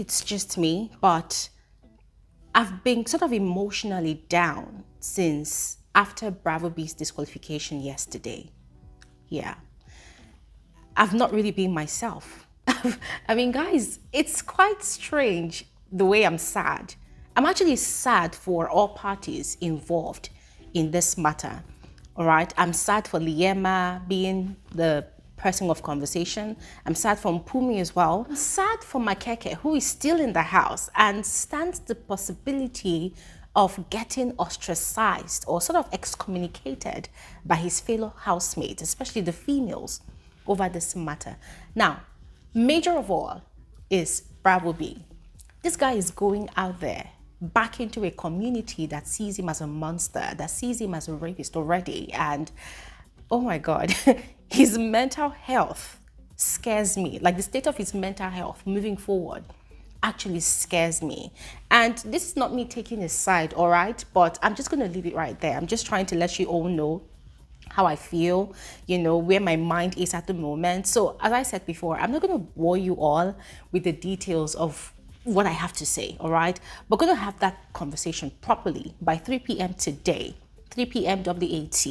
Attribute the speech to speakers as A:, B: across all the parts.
A: it's just me, but I've been sort of emotionally down since after Bravo B's disqualification yesterday. Yeah. I've not really been myself. I mean, guys, it's quite strange the way I'm sad. I'm actually sad for all parties involved in this matter. All right. I'm sad for Liema being the person of conversation. I'm sad for Mpumi as well. I'm sad for Makhekhe, who is still in the house and stands the possibility of getting ostracized or sort of excommunicated by his fellow housemates, especially the females, over this matter. Now, major of all is Bravo B. This guy is going out there back into a community that sees him as a monster, that sees him as a rapist already. And oh my God, his mental health scares me. Like the state of his mental health moving forward actually scares me. And this is not me taking his side, all right? But I'm just going to leave it right there. I'm just trying to let you all know how I feel, you know, where my mind is at the moment. So as I said before, I'm not going to bore you all with the details of what I have to say, all right? We're going to have that conversation properly by 3 p.m. today, 3 p.m. WAT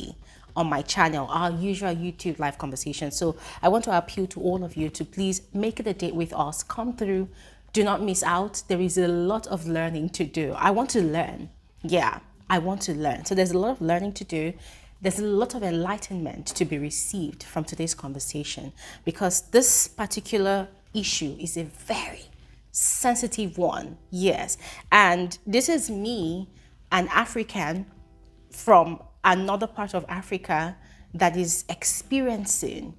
A: on my channel, our usual YouTube live conversation. So I want to appeal to all of you to please make it a date with us. Come through. Do not miss out. There is a lot of learning to do. I want to learn. Yeah, I want to learn. So there's a lot of learning to do. There's a lot of enlightenment to be received from today's conversation, because this particular issue is a very sensitive one. Yes. And this is me, an African from another part of Africa that is experiencing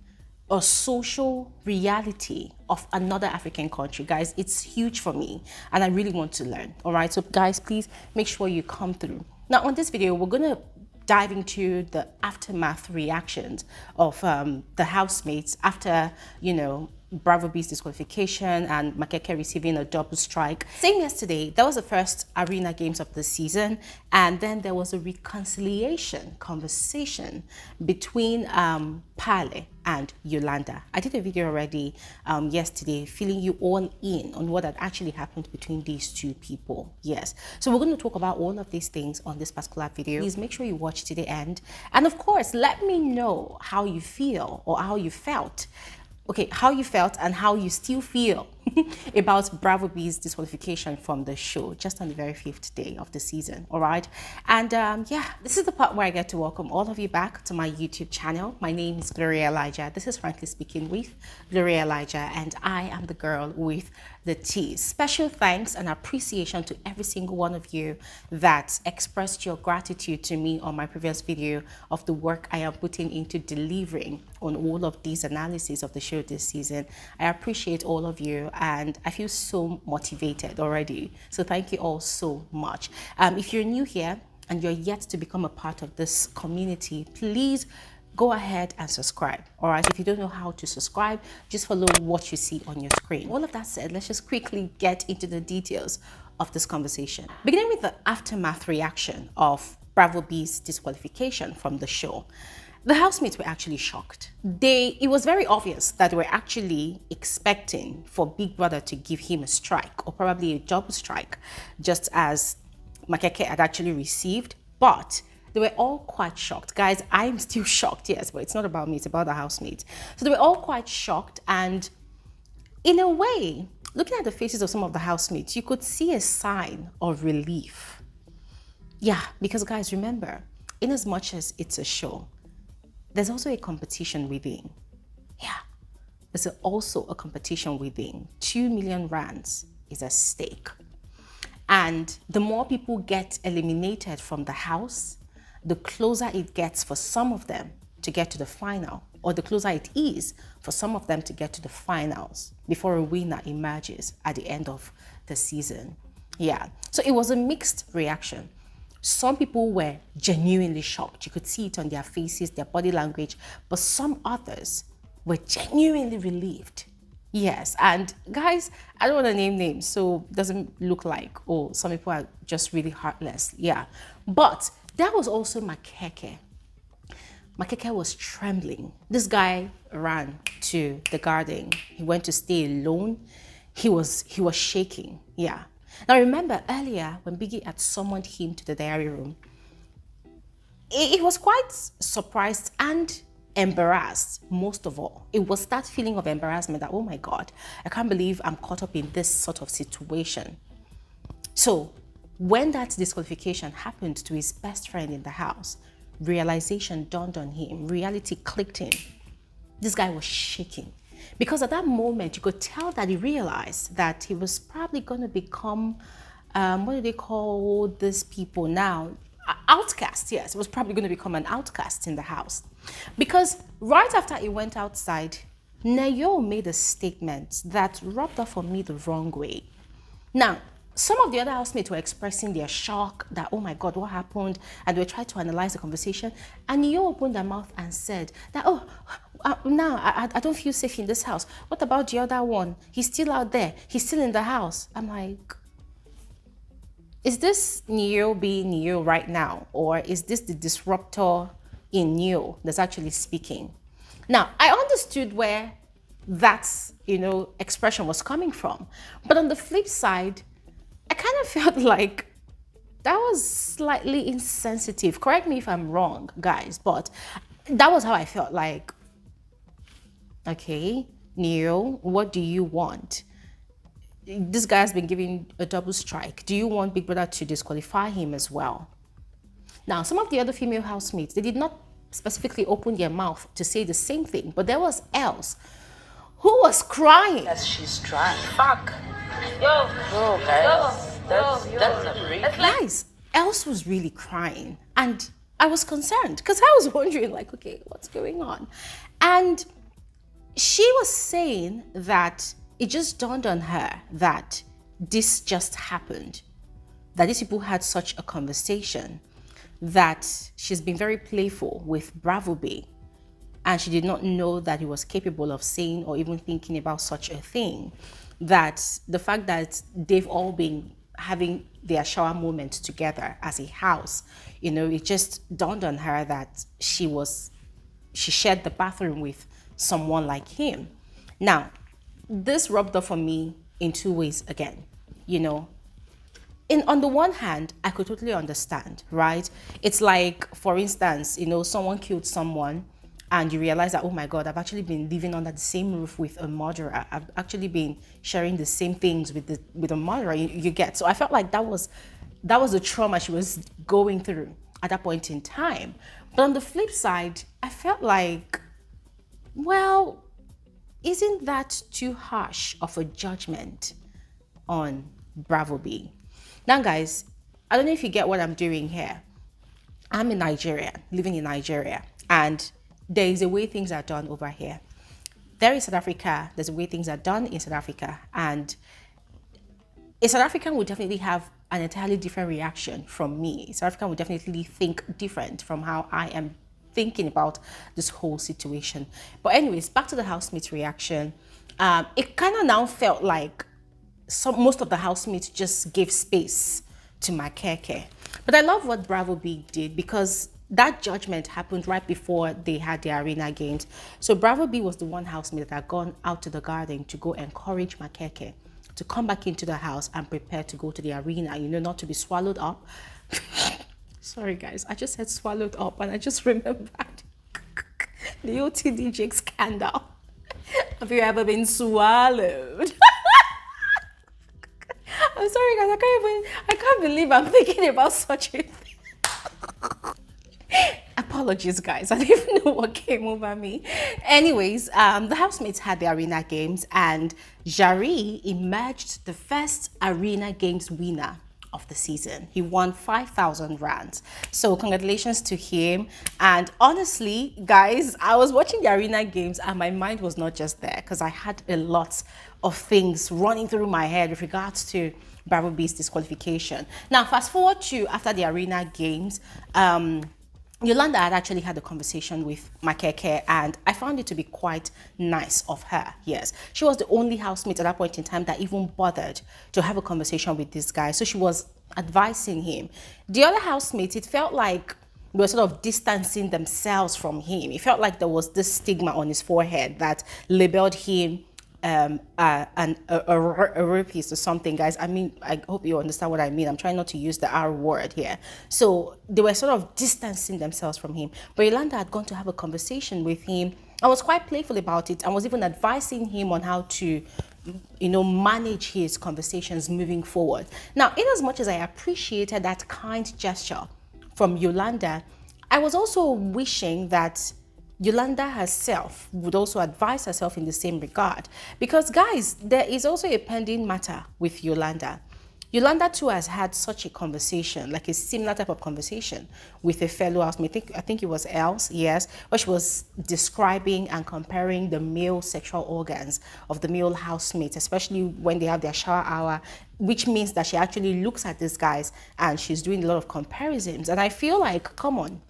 A: a social reality of another African country. Guys, it's huge for me and I really want to learn. All right. So guys, please make sure you come through. Now on this video, we're going to dive into the aftermath reactions of the housemates after, you know, Bravo B's disqualification and Makhekhe receiving a double strike. Same yesterday, that was the first arena games of the season, and then there was a reconciliation conversation between Pale and Yolanda. I did a video already yesterday filling you all in on what had actually happened between these two people. Yes, so we're going to talk about all of these things on this particular video. Please make sure you watch to the end, and of course let me know how you feel or how you felt. Okay, how you felt and how you still feel about Bravo B's disqualification from the show just on the very 5th day of the season, all right? And yeah, this is the part where I get to welcome all of you back to my YouTube channel. My name is Gloria Elijah. This is Frankly Speaking with Gloria Elijah, and I am the girl with the tea. Special thanks and appreciation to every single one of you that expressed your gratitude to me on my previous video of the work I am putting into delivering on all of these analyses of the show this season. I appreciate all of you and I feel so motivated already. So thank you all so much. If you're new here and you're yet to become a part of this community, please go ahead and subscribe. All right, if you don't know how to subscribe, just follow what you see on your screen. All of that said, let's just quickly get into the details of this conversation. Beginning with the aftermath reaction of Bravo B's disqualification from the show. The housemates were actually shocked. It was very obvious that they were actually expecting for Big Brother to give him a strike or probably a double strike, just as Makhekhe had actually received, but they were all quite shocked. Guys, I'm still shocked, yes, but it's not about me, it's about the housemates. So they were all quite shocked, and in a way, looking at the faces of some of the housemates, you could see a sign of relief. Yeah, because guys, remember, in as much as it's a show, there's also a competition within. Yeah, there's also a competition within. 2 million rands is at stake. And the more people get eliminated from the house, the closer it gets for some of them to get to the final, or the closer it is for some of them to get to the finals before a winner emerges at the end of the season. Yeah, so it was a mixed reaction. Some people were genuinely shocked. You could see it on their faces, their body language, but some others were genuinely relieved. Yes, and guys, I don't want to name names, so it doesn't look like, oh, some people are just really heartless. Yeah, but that was also Makhekhe. Makhekhe was trembling. This guy ran to the garden. He went to stay alone. he was shaking. Yeah. Now remember earlier when Biggie had summoned him to the diary room, he was quite surprised and embarrassed. Most of all, it was that feeling of embarrassment that, oh my God, I can't believe I'm caught up in this sort of situation. So when that disqualification happened to his best friend in the house, realization dawned on him, reality clicked in. This guy was shaking. Because at that moment, you could tell that he realized that he was probably going to become, what do they call these people now? Outcast, yes. He was probably going to become an outcast in the house. Because right after he went outside, Nayo made a statement that rubbed off on me the wrong way. Now, some of the other housemates were expressing their shock that, oh my God, what happened? And they were trying to analyze the conversation. And Neo opened their mouth and said that, oh, now I don't feel safe in this house. What about the other one? He's still out there. He's still in the house. I'm like, is this Neo being Neo right now? Or is this the disruptor in Neo that's actually speaking? Now, I understood where that, expression was coming from. But on the flip side, I kind of felt like that was slightly insensitive. Correct me if I'm wrong, guys, but that was how I felt. Like, okay, Neo, what do you want? This guy has been given a double strike. Do you want Big Brother to disqualify him as well? Now, some of the other female housemates, they did not specifically open their mouth to say the same thing, but there was Els who was crying.
B: As she's trying. Fuck. Yo, guys. That's a break.
A: Guys, Els was really crying. And I was concerned because I was wondering, like, okay, what's going on? And she was saying that it just dawned on her that this just happened, that these people had such a conversation, that she's been very playful with Bravo B, and she did not know that he was capable of saying or even thinking about such a thing. That the fact that they've all been having their shower moments together as a house, it just dawned on her that she shared the bathroom with someone like him. Now, this rubbed off on me in two ways again. On the one hand, I could totally understand, right? It's like, for instance, someone killed someone and you realize that, oh my God, I've actually been living under the same roof with a murderer. I've actually been sharing the same things with a murderer. You get. So I felt like that was the trauma she was going through at that point in time. But on the flip side, I felt like, well, isn't that too harsh of a judgment on Bravo B? Now, guys, I don't know if you get what I'm doing here. I'm in Nigeria, living in Nigeria, and there is a way things are done over here. There in South Africa, there's a way things are done in South Africa, and a South African would definitely have an entirely different reaction from me. South African would definitely think different from how I am thinking about this whole situation. But anyways, back to the housemates' reaction. It kind of now felt like most of the housemates just gave space to Makhekhe. But I love what Bravo B did, because that judgment happened right before they had the arena games. So Bravo B was the one housemate that had gone out to the garden to go encourage Makhekhe to come back into the house and prepare to go to the arena, not to be swallowed up. Sorry guys, I just said swallowed up and I just remembered the OTDJ scandal. Have you ever been swallowed? I'm sorry guys, I can't believe I'm thinking about such a thing. Apologies guys, I don't even know what came over me. Anyways, the housemates had the arena games and Jari emerged the first arena games winner of the season. He won 5,000 rands. So congratulations to him. And honestly, guys, I was watching the arena games and my mind was not just there, because I had a lot of things running through my head with regards to Bravo B's disqualification. Now, fast forward to after the arena games, Yolanda had actually had a conversation with Makhekhe, and I found it to be quite nice of her. Yes, she was the only housemate at that point in time that even bothered to have a conversation with this guy. So she was advising him. The other housemates, it felt like they were sort of distancing themselves from him. It felt like there was this stigma on his forehead that labeled him a rapist or something, guys. I mean, I hope you understand what I mean. I'm trying not to use the R word here. So they were sort of distancing themselves from him. But Yolanda had gone to have a conversation with him. I was quite playful about it. I was even advising him on how to, manage his conversations moving forward. Now, in as much as I appreciated that kind gesture from Yolanda, I was also wishing that Yolanda herself would also advise herself in the same regard. Because guys, there is also a pending matter with Yolanda. Yolanda too has had such a conversation, like a similar type of conversation with a fellow housemate. I think it was Els, yes, where she was describing and comparing the male sexual organs of the male housemates, especially when they have their shower hour, which means that she actually looks at these guys and she's doing a lot of comparisons. And I feel like, come on,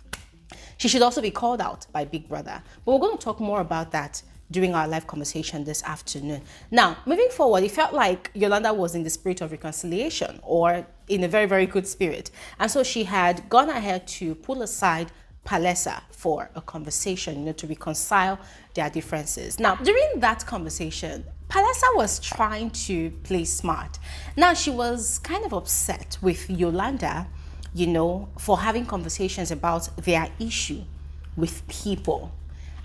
A: she should also be called out by Big Brother. But we're going to talk more about that during our live conversation this afternoon. Now, moving forward, it felt like Yolanda was in the spirit of reconciliation, or in a very, very good spirit. And so she had gone ahead to pull aside Palesa for a conversation, to reconcile their differences. Now, during that conversation, Palesa was trying to play smart. Now, she was kind of upset with Yolanda, for having conversations about their issue with people.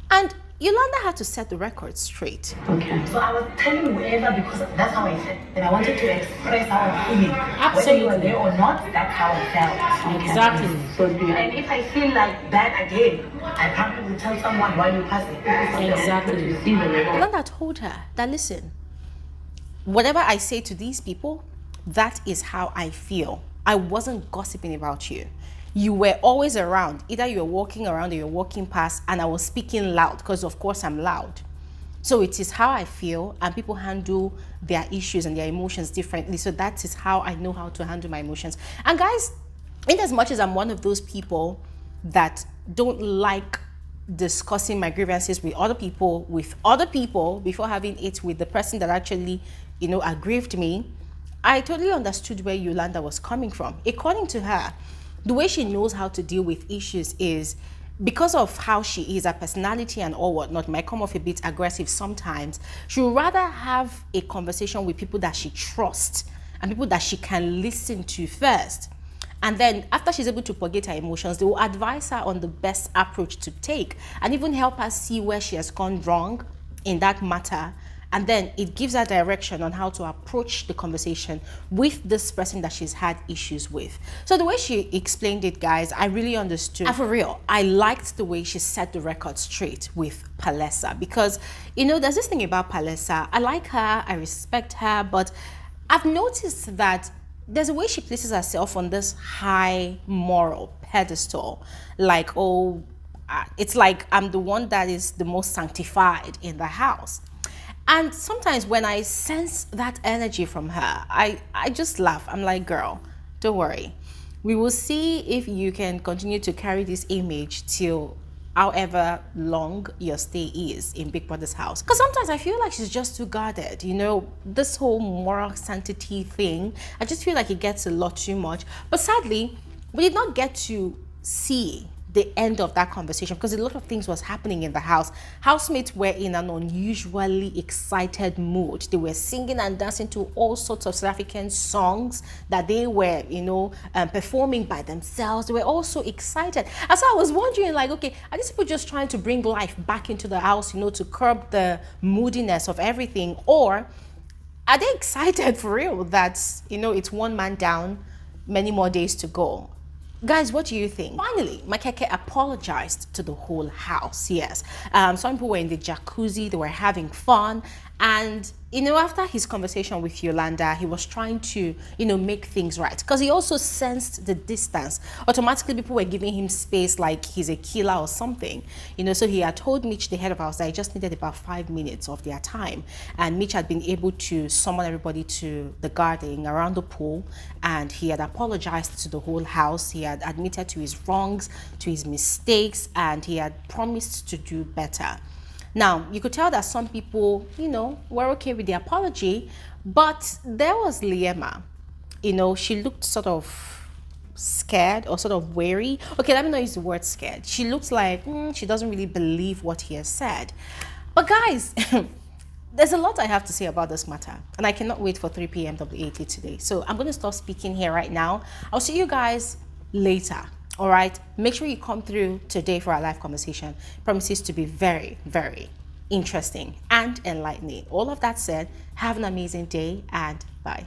A: And Yolanda had to set the record straight.
C: Okay. So I was telling whoever because that's how I felt. And I wanted to express how I'm feeling.
A: Absolutely.
C: Whether you were there or not, that's how I felt.
A: Exactly.
C: So, and if I feel like that again, I probably will tell someone while you pass it.
A: Exactly. Yolanda told her that, listen, whatever I say to these people, that is how I feel. I wasn't gossiping about you. You were always around. Either you were walking around or you were walking past, and I was speaking loud because, of course, I'm loud. So it is how I feel, and people handle their issues and their emotions differently. So that is how I know how to handle my emotions. And guys, in as much as I'm one of those people that don't like discussing my grievances with other people before having it with the person that actually, aggrieved me, I totally understood where Yolanda was coming from. According to her, the way she knows how to deal with issues is because of how she is, her personality and all whatnot might come off a bit aggressive sometimes. She would rather have a conversation with people that she trusts and people that she can listen to first. And then after she's able to forget her emotions, they will advise her on the best approach to take and even help her see where she has gone wrong in that matter. And then it gives her direction on how to approach the conversation with this person that she's had issues with. So the way she explained it, guys, I really understood. And for real, I liked the way she set the record straight with Palesa. Because, there's this thing about Palesa. I like her, I respect her, but I've noticed that there's a way she places herself on this high moral pedestal. Like, it's like I'm the one that is the most sanctified in the house. And sometimes when I sense that energy from her, I just laugh. I'm like, girl, don't worry. We will see if you can continue to carry this image till however long your stay is in Big Brother's house. Because sometimes I feel like she's just too guarded. This whole moral sanctity thing, I just feel like it gets a lot too much. But sadly, we did not get to see the end of that conversation because a lot of things was happening in the house. Housemates were in an unusually excited mood. They were singing and dancing to all sorts of South African songs that they were, performing by themselves. They were all so excited. And so I was wondering, like, okay, are these people just trying to bring life back into the house, to curb the moodiness of everything? Or are they excited for real that, it's one man down, many more days to go? Guys, what do you think? Finally, Makhekhe apologized to the whole house, yes. Some people were in the jacuzzi, they were having fun. And, after his conversation with Yolanda, he was trying to, make things right. Because he also sensed the distance. Automatically, people were giving him space like he's a killer or something. So he had told Mitch, the head of house, that he just needed about 5 minutes of their time. And Mitch had been able to summon everybody to the garden around the pool. And he had apologized to the whole house. He had admitted to his wrongs, to his mistakes, and he had promised to do better. Now, you could tell that some people, were okay with the apology, but there was Liema. She looked sort of scared or sort of wary. Okay, let me not use the word scared. She looks like she doesn't really believe what he has said. But guys, There's a lot I have to say about this matter, and I cannot wait for 3 p.m. WAT today. So I'm going to stop speaking here right now. I'll see you guys later. All right. Make sure you come through today for our live conversation. Promises to be very, very interesting and enlightening. All of that said, have an amazing day and bye.